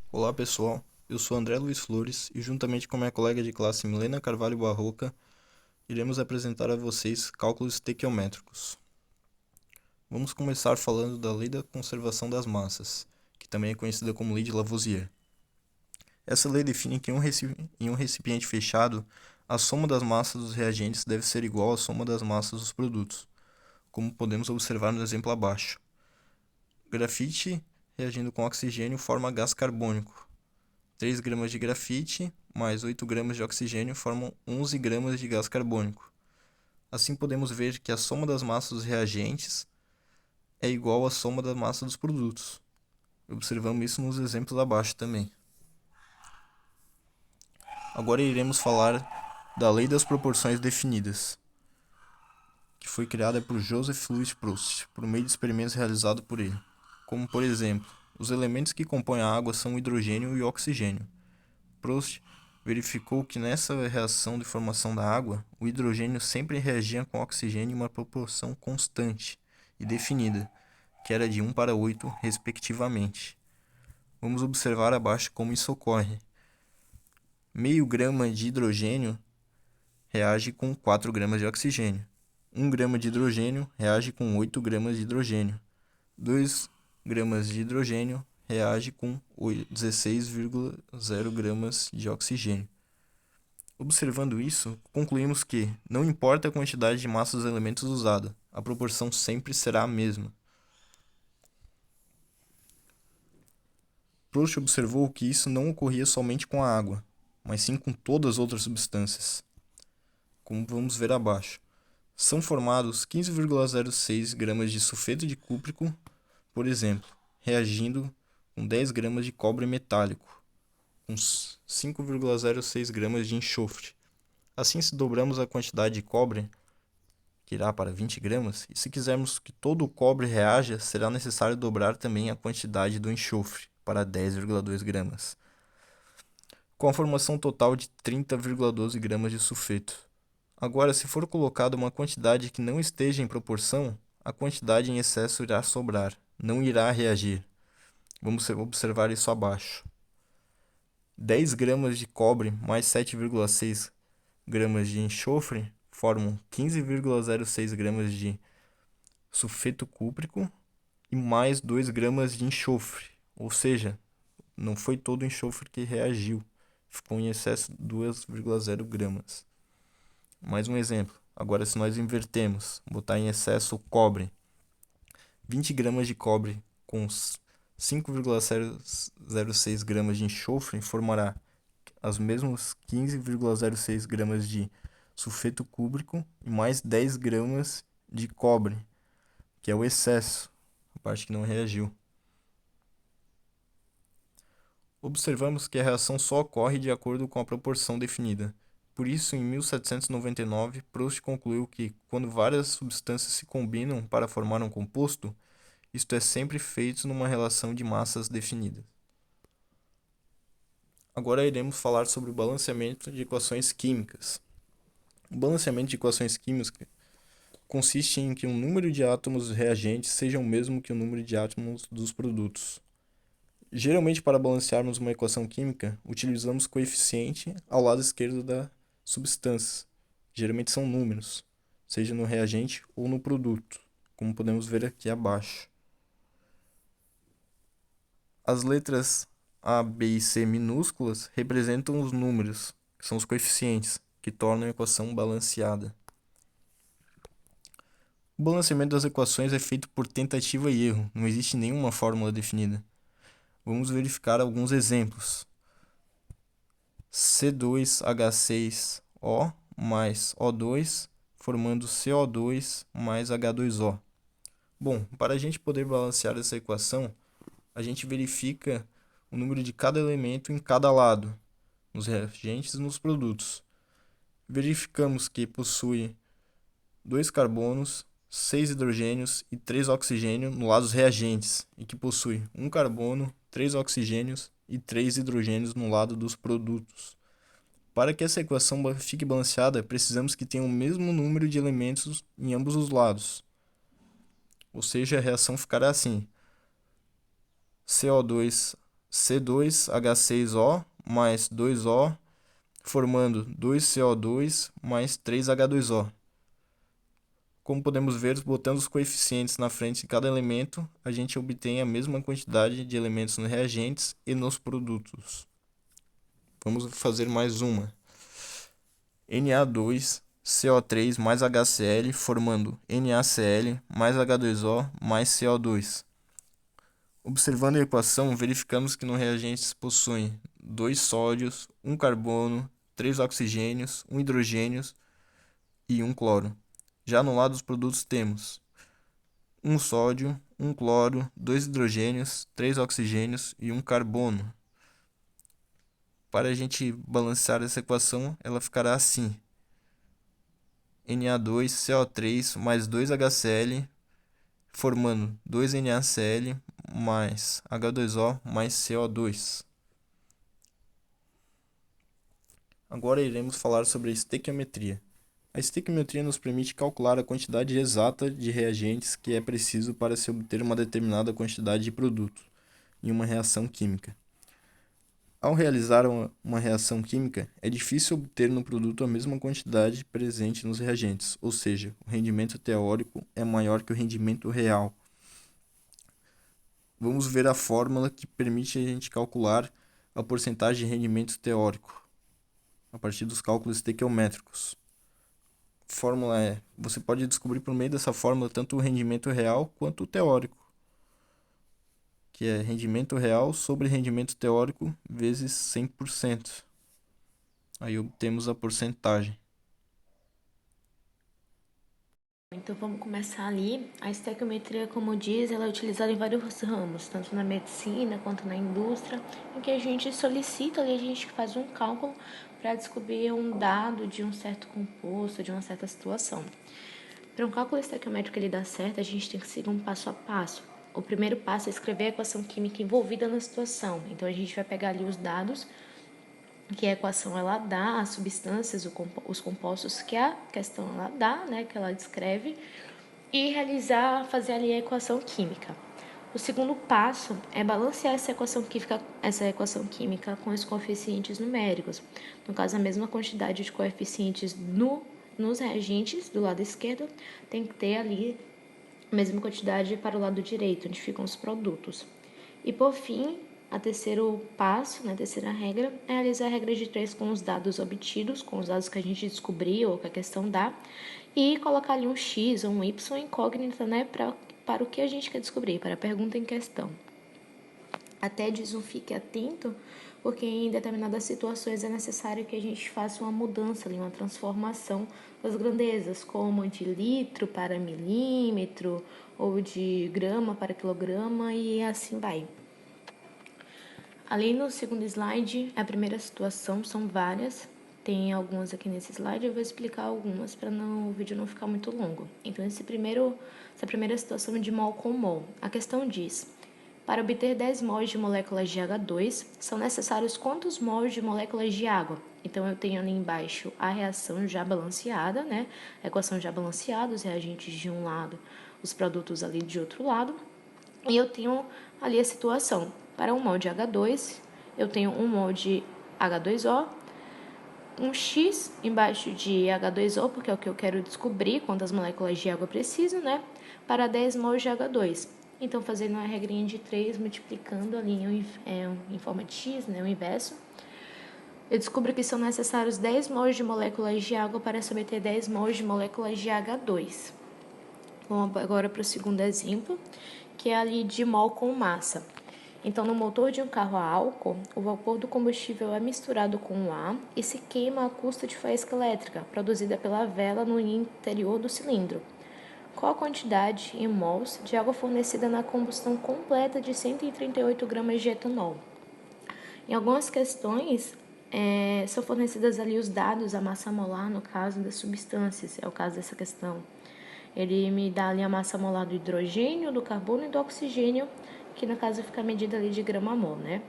Olá pessoal, eu sou André Luiz Flores e juntamente com minha colega de classe Milena Carvalho Barroca, iremos apresentar a vocês cálculos estequiométricos. Vamos começar falando da lei da conservação das massas, que também é conhecida como lei de Lavoisier. Essa lei define que em um recipiente fechado, a soma das massas dos reagentes deve ser igual à soma das massas dos produtos, como podemos observar no exemplo abaixo. Grafite reagindo com oxigênio forma gás carbônico. 3 gramas de grafite mais 8 gramas de oxigênio formam 11 gramas de gás carbônico. Assim podemos ver que a soma das massas dos reagentes é igual à soma da massa dos produtos. Observamos isso nos exemplos abaixo também. Agora iremos falar da lei das proporções definidas, que foi criada por Joseph Louis Proust, por meio de experimentos realizados por ele. Como, por exemplo, os elementos que compõem a água são o hidrogênio e o oxigênio. Proust verificou que nessa reação de formação da água, o hidrogênio sempre reagia com o oxigênio em uma proporção constante e definida, que era de 1:8, respectivamente. Vamos observar abaixo como isso ocorre. Meio grama de hidrogênio reage com 4 gramas de oxigênio. 1 grama de hidrogênio reage com 8 gramas de hidrogênio. 2 gramas de hidrogênio reage com 16,0 gramas de oxigênio. Observando isso, concluímos que, não importa a quantidade de massa dos elementos usada, a proporção sempre será a mesma. Proust observou que isso não ocorria somente com a água, mas sim com todas as outras substâncias, como vamos ver abaixo. São formados 15,06 gramas de sulfeto de cúprico, por exemplo, reagindo com 10 gramas de cobre metálico, com 5,06 gramas de enxofre. Assim, se dobramos a quantidade de cobre, que irá para 20 gramas, e se quisermos que todo o cobre reaja, será necessário dobrar também a quantidade do enxofre, para 10,2 gramas, com a formação total de 30,12 gramas de sulfeto. Agora, se for colocada uma quantidade que não esteja em proporção, a quantidade em excesso irá sobrar, não irá reagir. Vamos observar isso abaixo. 10 gramas de cobre mais 7,6 gramas de enxofre formam 15,06 gramas de sulfeto cúprico e mais 2 gramas de enxofre. Ou seja, não foi todo o enxofre que reagiu, ficou em excesso 2,0 gramas. Mais um exemplo. Agora, se nós invertemos, botar em excesso o cobre, 20 gramas de cobre com 5,06 gramas de enxofre formará as mesmas 15,06 gramas de sulfeto cúbrico e mais 10 gramas de cobre, que é o excesso, a parte que não reagiu. Observamos que a reação só ocorre de acordo com a proporção definida. Por isso, em 1799, Proust concluiu que, quando várias substâncias se combinam para formar um composto, isto é sempre feito numa relação de massas definida. Agora iremos falar sobre o balanceamento de equações químicas. O balanceamento de equações químicas consiste em que o número de átomos dos reagentes seja o mesmo que o número de átomos dos produtos. Geralmente, para balancearmos uma equação química, utilizamos coeficiente ao lado esquerdo da substância. Geralmente são números, seja no reagente ou no produto, como podemos ver aqui abaixo. As letras A, B e C minúsculas representam os números, que são os coeficientes, que tornam a equação balanceada. O balanceamento das equações é feito por tentativa e erro, não existe nenhuma fórmula definida. Vamos verificar alguns exemplos. C2H6O mais O2, formando CO2 mais H2O. Bom, para a gente poder balancear essa equação, a gente verifica o número de cada elemento em cada lado, nos reagentes e nos produtos. Verificamos que possui 2 carbonos, 6 hidrogênios e 3 oxigênios no lado dos reagentes, e que possui 1 carbono, 3 oxigênios e 3 hidrogênios no lado dos produtos. Para que essa equação fique balanceada, precisamos que tenha o mesmo número de elementos em ambos os lados. Ou seja, a reação ficará assim: CO2 C2H6O mais 2O, formando 2CO2 mais 3H2O. Como podemos ver, botando os coeficientes na frente de cada elemento, a gente obtém a mesma quantidade de elementos nos reagentes e nos produtos. Vamos fazer mais uma. Na2CO3 mais HCl, formando NaCl mais H2O mais CO2. Observando a equação, verificamos que nos reagentes possuem 2 sódios, 1 carbono, 3 oxigênios, 1 hidrogênio e 1 cloro. Já no lado dos produtos temos 1 sódio, 1 cloro, 2 hidrogênios, 3 oxigênios e 1 carbono. Para a gente balancear essa equação, ela ficará assim: Na2CO3 mais 2HCl, formando 2NaCl mais H2O mais CO2. Agora iremos falar sobre a estequiometria. A estequiometria nos permite calcular a quantidade exata de reagentes que é preciso para se obter uma determinada quantidade de produto em uma reação química. Ao realizar uma reação química, é difícil obter no produto a mesma quantidade presente nos reagentes, ou seja, o rendimento teórico é maior que o rendimento real. Vamos ver a fórmula que permite a gente calcular a porcentagem de rendimento teórico a partir dos cálculos estequiométricos. Fórmula é: você pode descobrir por meio dessa fórmula tanto o rendimento real quanto o teórico, que é rendimento real sobre rendimento teórico vezes 100%. Aí obtemos a porcentagem. Então vamos começar ali. A estequiometria, como diz, ela é utilizada em vários ramos, tanto na medicina quanto na indústria, em que a gente solicita ali, a gente faz um cálculo para descobrir um dado de um certo composto, de uma certa situação. Para um cálculo estequiométrico ele dar certo, a gente tem que seguir um passo a passo. O primeiro passo é escrever a equação química envolvida na situação. Então a gente vai pegar ali os dados que a equação ela dá, as substâncias, os compostos que a questão ela dá, né, que ela descreve, e fazer ali a equação química. O segundo passo é balancear essa equação química com os coeficientes numéricos. No caso, a mesma quantidade de coeficientes nos reagentes do lado esquerdo tem que ter ali a mesma quantidade para o lado direito, onde ficam os produtos. E por fim, a terceiro passo, né, a terceira regra, é realizar a regra de 3 com os dados obtidos, com os dados que a gente descobriu ou que a questão dá, e colocar ali um X ou um Y incógnita, né, para o que a gente quer descobrir, para a pergunta em questão. Até diz um fique atento, porque em determinadas situações é necessário que a gente faça uma mudança ali, uma transformação das grandezas, como de litro para milímetro, ou de grama para quilograma, e assim vai. Ali no segundo slide, a primeira situação, são várias, tem algumas aqui nesse slide, eu vou explicar algumas para o vídeo não ficar muito longo. Então, essa primeira situação é de mol com mol. A questão diz: para obter 10 mols de moléculas de H2, são necessários quantos mols de moléculas de água? Então, eu tenho ali embaixo a reação já balanceada, né? A equação já balanceada, os reagentes de um lado, os produtos ali de outro lado. E eu tenho ali a situação. Para 1 mol de H2, eu tenho 1 mol de H2O, um X embaixo de H2O, porque é o que eu quero descobrir quantas moléculas de água preciso, né? Para 10 mols de H2. Então, fazendo uma regrinha de 3, multiplicando ali em forma de X, né? O inverso. Eu descubro que são necessários 10 mols de moléculas de água para se obter 10 mols de moléculas de H2. Vamos agora para o segundo exemplo, que é ali de mol com massa. Então, no motor de um carro a álcool, o vapor do combustível é misturado com o ar e se queima a custa de faísca elétrica, produzida pela vela no interior do cilindro. Qual a quantidade, em mols, de água fornecida na combustão completa de 138 gramas de etanol? Em algumas questões, são fornecidas ali os dados, a massa molar, no caso das substâncias, é o caso dessa questão. Ele me dá ali a massa molar do hidrogênio, do carbono e do oxigênio, que no caso fica medida ali de grama-mol, né?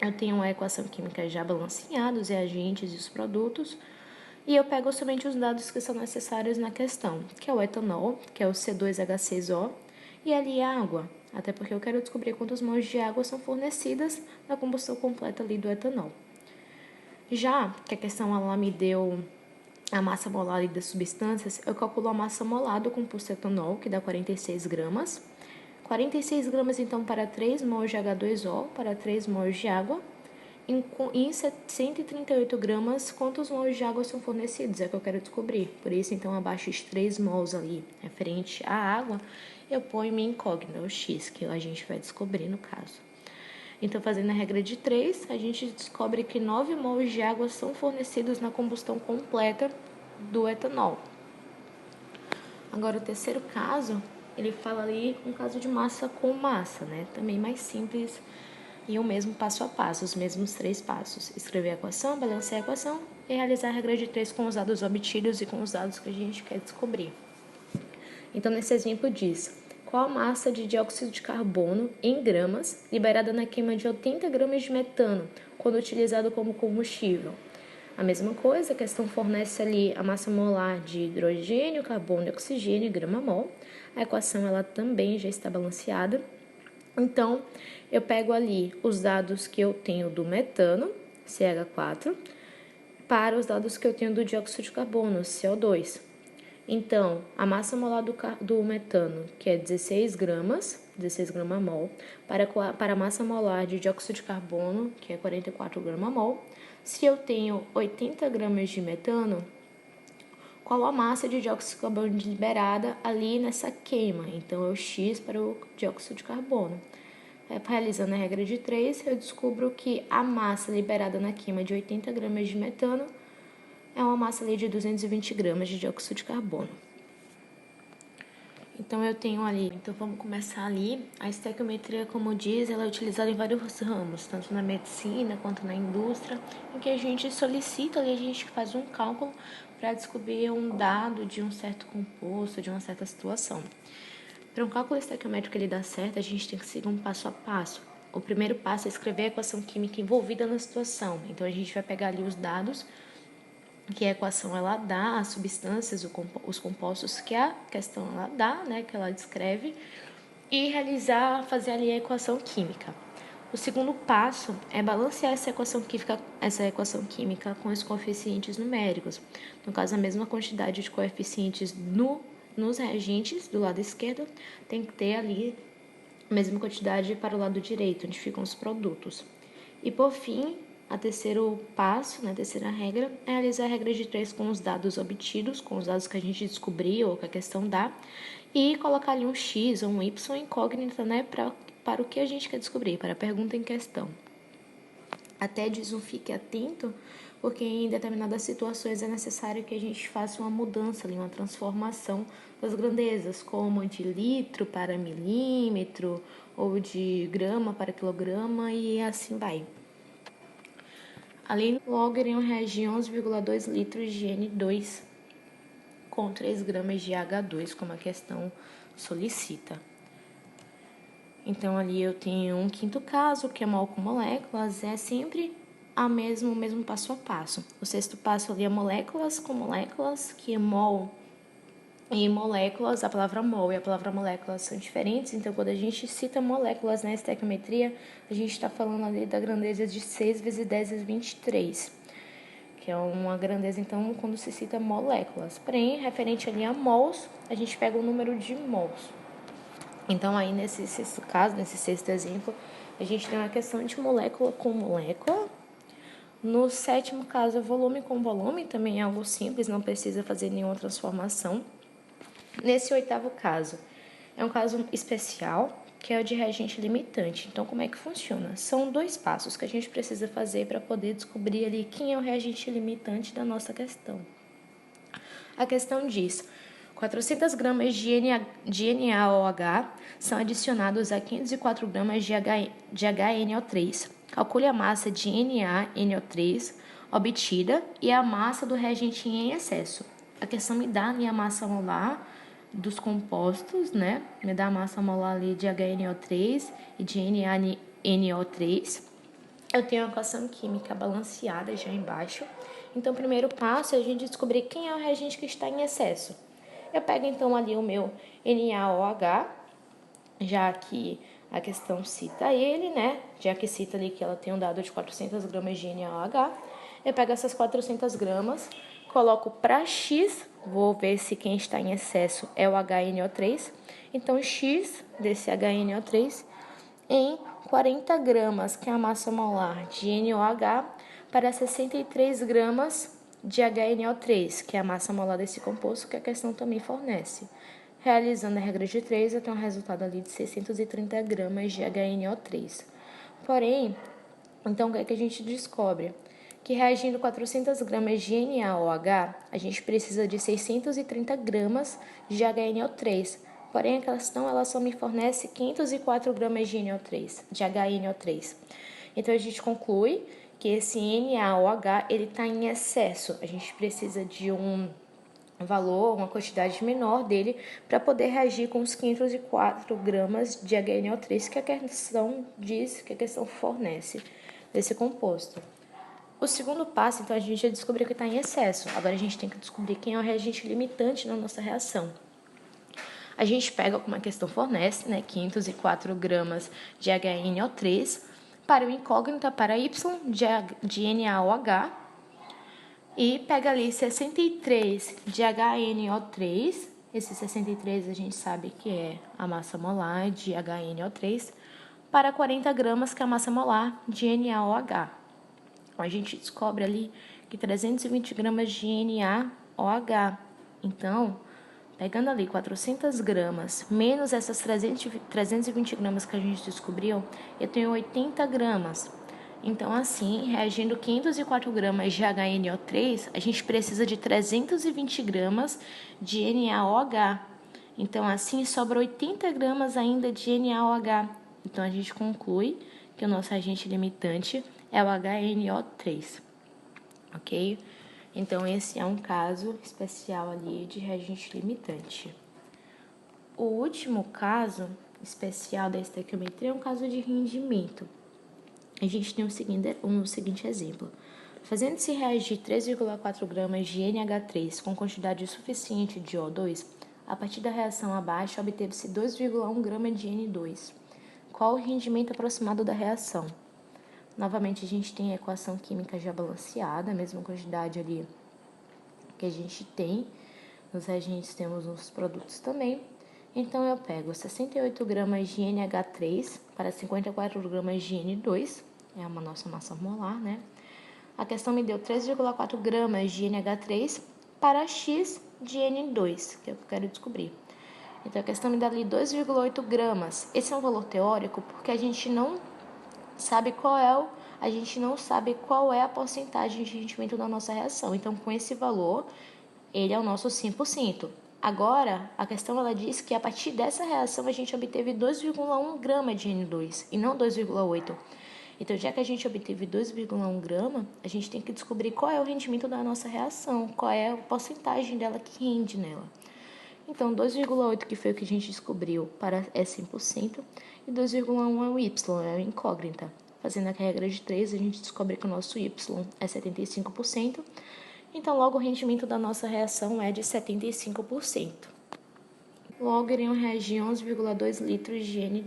Eu tenho a equação química já balanceada, os reagentes e os produtos, e eu pego somente os dados que são necessários na questão, que é o etanol, que é o C2H6O, e ali a água. até porque eu quero descobrir quantos mols de água são fornecidas na combustão completa ali do etanol. Já que a questão ela me deu a massa molar ali das substâncias, eu calculo a massa molar do composto etanol, que dá 46 gramas. 46 gramas, então, para 3 mols de H2O, para 3 mols de água. Em 138 gramas, quantos mols de água são fornecidos? É o que eu quero descobrir. Por isso, então, abaixo de 3 mols ali, referente à água, eu ponho minha incógnita, o X, que a gente vai descobrir no caso. Então, fazendo a regra de 3, a gente descobre que 9 mols de água são fornecidos na combustão completa do etanol. Agora, o terceiro caso, ele fala ali um caso de massa com massa, né? Também mais simples e o mesmo passo a passo, os mesmos 3 passos. Escrever a equação, balancear a equação e realizar a regra de 3 com os dados obtidos e com os dados que a gente quer descobrir. Então, nesse exemplo diz: qual a massa de dióxido de carbono em gramas liberada na queima de 80 gramas de metano quando utilizado como combustível? A mesma coisa, a questão fornece ali a massa molar de hidrogênio, carbono e oxigênio, grama-mol. A equação ela também já está balanceada. Então, eu pego ali os dados que eu tenho do metano, CH4, para os dados que eu tenho do dióxido de carbono, CO2. Então, a massa molar do metano, que é 16 gramas, 16 grama-mol, para a massa molar de dióxido de carbono, que é 44 grama-mol. Se eu tenho 80 gramas de metano, qual a massa de dióxido de carbono liberada ali nessa queima? Então, é o X para o dióxido de carbono. Realizando a regra de 3, eu descubro que a massa liberada na queima de 80 gramas de metano é uma massa ali de 220 gramas de dióxido de carbono. Então, eu tenho ali... Então, vamos começar ali. A estequiometria, como diz, ela é utilizada em vários ramos, tanto na medicina quanto na indústria, em que a gente solicita ali, a gente faz um cálculo para descobrir um dado de um certo composto, de uma certa situação. Para um cálculo estequiométrico ele dar certo, a gente tem que seguir um passo a passo. O primeiro passo é escrever a equação química envolvida na situação. Então, a gente vai pegar ali os dados que a equação ela dá, as substâncias, os compostos que a questão ela dá, né, que ela descreve, e fazer ali a equação química. O segundo passo é balancear essa equação química com os coeficientes numéricos. No caso, a mesma quantidade de coeficientes nos reagentes do lado esquerdo tem que ter ali a mesma quantidade para o lado direito, onde ficam os produtos. E por fim, a terceiro passo, a terceira regra, é realizar a regra de 3 com os dados obtidos, com os dados que a gente descobriu ou que a questão dá, e colocar ali um X ou um Y incógnita, né, para o que a gente quer descobrir, para a pergunta em questão. Até diz um fique atento, porque em determinadas situações é necessário que a gente faça uma mudança ali, uma transformação das grandezas, como de litro para milímetro, ou de grama para quilograma, e assim vai. Além do logo, iriam reagir 11,2 litros de N2 com 3 gramas de H2, como a questão solicita. Então, ali eu tenho um quinto caso, que é mol com moléculas, é sempre o mesmo passo a passo. O sexto passo ali é moléculas com moléculas, que é mol e moléculas, a palavra mol e a palavra moléculas são diferentes, então quando a gente cita moléculas na estequiometria, a gente está falando ali da grandeza de 6 vezes 10 vezes 23, que é uma grandeza, então, quando se cita moléculas. Porém, referente ali a mols, a gente pega o número de mols. Então, aí nesse sexto caso, nesse sexto exemplo, a gente tem uma questão de molécula com molécula. No sétimo caso, volume com volume, também é algo simples, não precisa fazer nenhuma transformação. Nesse oitavo caso, é um caso especial, que é o de reagente limitante. Então, como é que funciona? São 2 passos que a gente precisa fazer para poder descobrir ali quem é o reagente limitante da nossa questão. A questão diz: 400 gramas de NaOH são adicionados a 504 gramas de HNO3. Calcule a massa de NaNO3 obtida e a massa do reagente em excesso. A questão me dá ali a massa molar dos compostos, né? Me dá a massa molar ali de HNO3 e de NaNO3. Eu tenho a equação química balanceada já embaixo. Então, o primeiro passo é a gente descobrir quem é o reagente que está em excesso. Eu pego, então, ali o meu NaOH já que a questão cita ele, né? Já que cita ali que ela tem um dado de 400 gramas de NaOH, eu pego essas 400 gramas, coloco para X, vou ver se quem está em excesso é o HNO3, então X desse HNO3 em 40 gramas, que é a massa molar de NOH, para 63 gramas de HNO3, que é a massa molar desse composto que a questão também fornece. Realizando a regra de 3, eu tenho um resultado ali de 630 gramas de HNO3. Porém, então o que é que a gente descobre? Que reagindo 400 gramas de NaOH, a gente precisa de 630 gramas de HNO3. Porém, a questão ela só me fornece 504 gramas de HNO3. Então, a gente conclui que esse NaOH está em excesso. A gente precisa de um valor, uma quantidade menor dele para poder reagir com os 504 gramas de HNO3 que a questão diz, que a questão fornece desse composto. O segundo passo, então, a gente já descobriu que está em excesso. Agora a gente tem que descobrir quem é o reagente limitante na nossa reação. A gente pega, como a questão fornece, né, 504 gramas de HNO3 para o incógnita para Y de NaOH, e pega ali 63 de HNO3. Esse 63 a gente sabe que é a massa molar de HNO3 para 40 gramas, que é a massa molar de NaOH. A gente descobre ali que 320 gramas de NaOH. Então, pegando ali 400 gramas menos essas 320 gramas que a gente descobriu, eu tenho 80 gramas. Então, assim, reagindo 504 gramas de HNO3, a gente precisa de 320 gramas de NaOH. Então, assim, sobra 80 gramas ainda de NaOH. Então, a gente conclui que o nosso agente limitante é o HNO3, ok? Então, esse é um caso especial ali de reagente limitante. O último caso especial da estequiometria é um caso de rendimento. A gente tem um seguinte exemplo. Fazendo-se reagir 3,4 gramas de NH3 com quantidade suficiente de O2, a partir da reação abaixo obteve-se 2,1 gramas de N2. Qual o rendimento aproximado da reação? Novamente, a gente tem a equação química já balanceada, a mesma quantidade ali que a gente tem. Nos reagentes temos nos produtos também. Então, eu pego 68 gramas de NH3 para 54 gramas de N2, é a nossa massa molar, né? A questão me deu 3,4 gramas de NH3 para X de N2, que é o que eu quero descobrir. Então, a questão me dá ali 2,8 gramas. Esse é um valor teórico porque a gente não sabe qual é a porcentagem de rendimento da nossa reação. Então, com esse valor, ele é o nosso 100%. Agora, a questão ela diz que a partir dessa reação a gente obteve 2,1 grama de N2 e não 2,8. Então, já que a gente obteve 2,1 grama, a gente tem que descobrir qual é o rendimento da nossa reação, qual é a porcentagem dela que rende nela. Então, 2,8 que foi o que a gente descobriu é 100% e 2,1 é o Y, é a incógnita. Fazendo a regra de 3, a gente descobre que o nosso Y é 75%. Então, logo o rendimento da nossa reação é de 75%. Logo, iriam reagir 11,2 litros de N2.